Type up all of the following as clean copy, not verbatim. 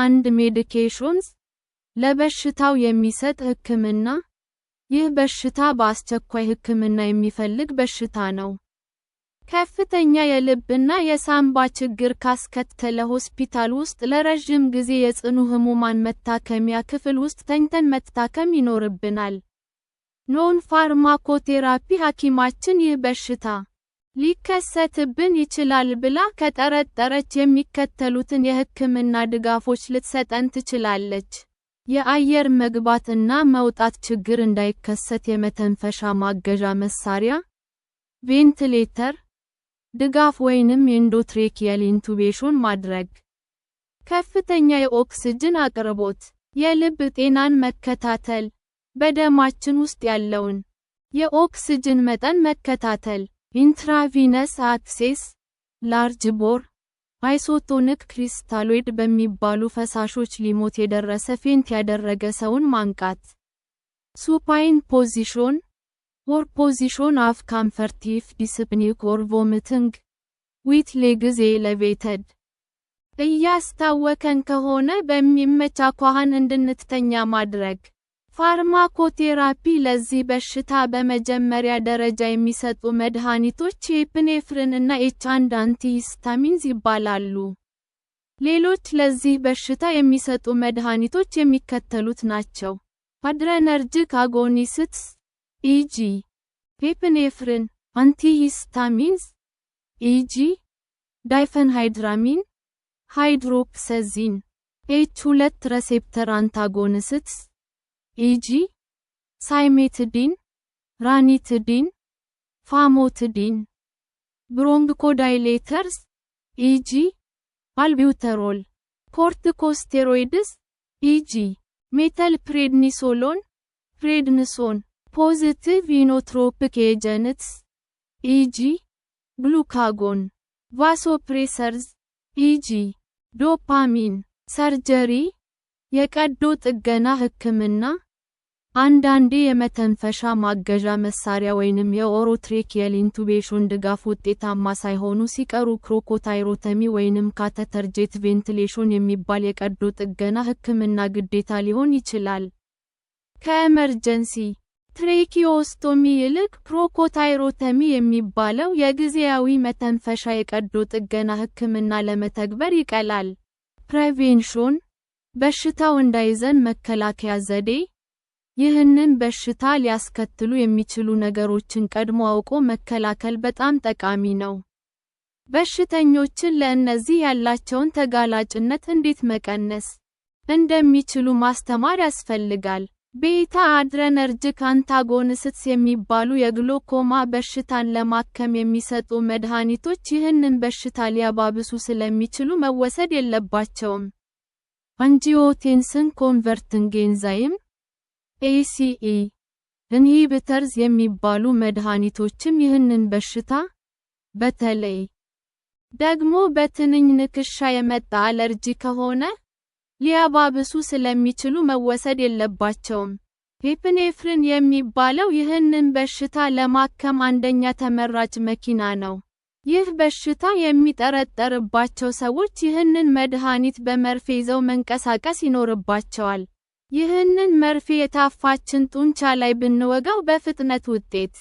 አንድ ሜዲኬሽንስ ለበሽታው የሚሰጥ ህክምና ይህ በሽታ በአስቸኳይ ህክምና የሚፈልግ በሽታ ነው። ከፍተኛ የልብና የሳንባ ችግር ካስከተለ ሆስፒታል ውስጥ ለረጅም ጊዜ የጽኑ ህሙማን መታከሚያ ክፍል ውስጥ ተኝተን መታከም ይኖርብናል። ኖን ፋርማኮቴራፒ ሐኪማችን ይህ በሽታ ሊከሰትብን ይችላል ብላ ከጠረጠረች የሚከተሉትን የህክምና ድጋፎች ልትሰጠን ትችላለች። የአየር መግባት እና መውጣት ችግር እንዳይከሰት የመተንፈሻ ማገዣ መሳሪያ፣ ቬንቲሌተር፣ ድጋፍ ወይንም የኢንዶትሬኪያል ኢንቱቤሽን ማድረግ። ከፍተኛ የኦክስጅን አቅርቦት፣ የልብ ጤናን መከታተል፣ በደማችን ውስጥ ያለውን የኦክስጅን መጠን መከታተል። ኢንትራቪነስ አክሴስ፣ ላርጅ ቦር አይሶቶኒክ ክሪስታሎይድ በሚባሉ ፈሳሾች ሊሞት የደረሰ ፌንት ያደረገ ሰውን ማንቃት። ሱፓይን ፖዚሽን ኦር ፖዚሽን ኦፍ ኮምፈርቲቭ ዲስፕኒክ ኦር ቮሚቲንግ ዊት ሌግስ ኤሌቬትድ። እያስታወከን ከሆነ በሚመች አኳኋን እንድንተኛ ማድረግ። ፋርማኮቴራፒ ለዚህ በሽታ በመጀመሪያ ደረጃ የሚሰጡ መድኃኒቶች ኤፒኔፍሪን እና ኤች1 አንቲሂስታሚንስ ይባላሉ። ሌሎች ለዚህ በሽታ የሚሰጡ መድኃኒቶች የሚከተሉት ናቸው። አድረነርጂክ አጎኒስትስ ኢጂ ኤፒኔፍሪን፣ አንቲሂስታሚንስ ኢጂ ዳይፈንሃይድራሚን፣ ሃይድሮክሰዚን። ኤች2 ሬሴፕተር አንታጎኒስትስ ኢጂ ሳይሜትዲን፣ ራኒትዲን፣ ፋሞትዲን። ብሮንኮዳይሌተርስ ኢጂ አልቢውተሮል። ኮርቲኮስቴሮይድስ ኢጂ ሜተልፕሬድኒሶሎን፣ ፕሬድኒሶን። ፖዚቲቭ ኢኖትሮፒክ ኤጀንትስ ኢጂ ግሉካጎን። ቫሶፕሬሰርስ ኢጂ ዶፓሚን። ሰርጀሪ የቀዶ ጥገና ህክምና አንዳንዴ የመተንፈሻ ማገዣ መሳሪያ ወይንም የኦሮትሬኪያል ኢንቱቤሽን ድጋፍ ውጤታማ ሳይሆኑ ሲቀሩ ክሮኮታይሮተሚ ወይንም ካተተር ጄት ቬንቲሌሽን የሚባል የቀዶ ጥገና ህክምና ግዴታ ሊሆን ይችላል። ከኤመርጀንሲ ትሬኪዮስቶሚ ይልቅ ክሮኮታይሮተሚ የሚባለው የጊዜያዊ መተንፈሻ የቀዶ ጥገና ህክምና ለመተግበር ይቀላል። ፕሬቬንሽን በሽታው እንዳይዘን መከላከያ ዘዴ። ይህንን በሽታ ሊያስከትሉ የሚችሉ ነገሮችን ቀድሞ አውቆ መከላከል በጣም ጠቃሚ ነው። በሽተኞችን ለእነዚህ ያላቸውን ተጋላጭነት እንዴት መቀነስ እንደሚችሉ ማስተማር ያስፈልጋል። ቤታ አድረነርጂክ አንታጎኒስትስ የሚባሉ የግሎኮማ በሽታን ለማከም የሚሰጡ መድኃኒቶች ይህንን በሽታ ሊያባብሱ ስለሚችሉ መወሰድ የለባቸውም። አንጂዮቴንሲን ኮንቨርቲንግ ኤንዛይም ኤሲኢ ኢንሂቢተርስ የሚባሉ መድኃኒቶችም ይህንን በሽታ በተለይ ደግሞ በትንኝ ንክሻ የመጣ አለርጂ ከሆነ ሊያባብሱ ስለሚችሉ መወሰድ የለባቸውም። ኤፒኔፍሪን የሚባለው ይህንን በሽታ ለማከም አንደኛ ተመራጭ መኪና ነው። ይህ በሽታ የሚጠረጠርባቸው ሰዎች ይህንን መድኃኒት በመርፌ ይዘው መንቀሳቀስ ይኖርባቸዋል። ይህንን መርፌ የታፋችን ጡንቻ ላይ ብንወጋው በፍጥነት ውጤት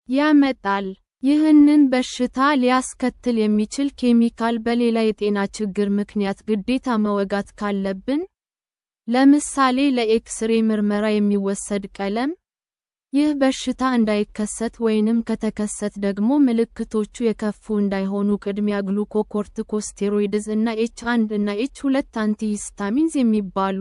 ያመጣል። ይህንን በሽታ ሊያስከትል የሚችል ኬሚካል በሌላ የጤና ችግር ምክንያት ግዴታ መወጋት ካለብን፣ ለምሳሌ ለኤክስሬ ምርመራ የሚወሰድ ቀለም፣ ይህ በሽታ እንዳይከሰት ወይንም ከተከሰት ደግሞ ምልክቶቹ የከፉ እንዳይሆኑ ቅድሚያ ግሉኮኮርቲኮስቴሮይድስ እና ኤች1 እና ኤች2 አንቲሂስታሚንስ የሚባሉ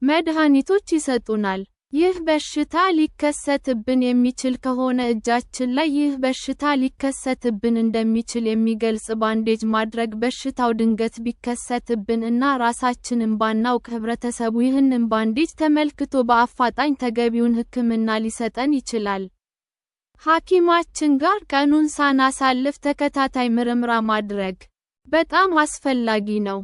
መድኃኒቶች ይሰጡናል። ይህ በሽታ ሊከሰትብን የሚችል ከሆነ እጃችን ላይ ይህ በሽታ ሊከሰትብን እንደሚችል የሚገልጽ ባንዴጅ ማድረግ። በሽታው ድንገት ቢከሰትብን እና ራሳችንን ባናውቅ ህብረተሰቡ ይህንን ባንዴጅ ተመልክቶ በአፋጣኝ ተገቢውን ህክምና ሊሰጠን ይችላል። ሐኪማችን ጋር ቀኑን ሳናሳልፍ ተከታታይ ምርመራ ማድረግ በጣም አስፈላጊ ነው።